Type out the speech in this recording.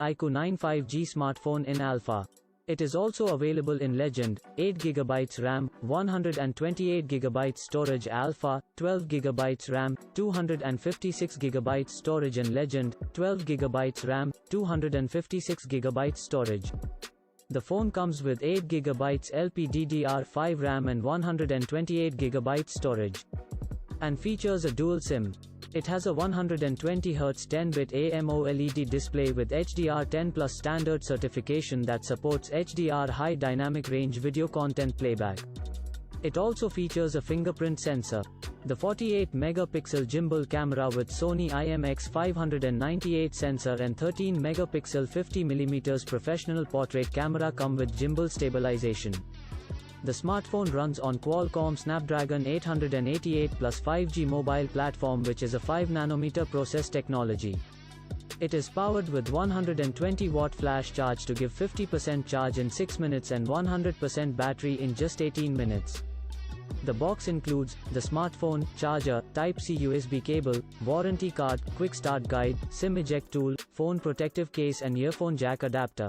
iQOO 9 5G smartphone in alpha. It is also available in Legend, 8GB RAM, 128GB storage alpha, 12GB RAM, 256GB storage in Legend, 12GB RAM, 256GB storage. The phone comes with 8GB LPDDR5 RAM and 128GB storage. And features a dual SIM. It has a 120Hz 10-bit AMOLED display with HDR10 Plus standard certification that supports HDR high dynamic range video content playback. It also features a fingerprint sensor. The 48-megapixel gimbal camera with Sony IMX598 sensor and 13-megapixel 50mm professional portrait camera come with gimbal stabilization. The smartphone runs on Qualcomm Snapdragon 888 plus 5G mobile platform, which is a 5nm process technology. It is powered with 120-watt flash charge to give 50% charge in 6 minutes and 100% battery in just 18 minutes. The box includes the smartphone, charger, Type-C USB cable, warranty card, quick start guide, SIM eject tool, phone protective case and earphone jack adapter.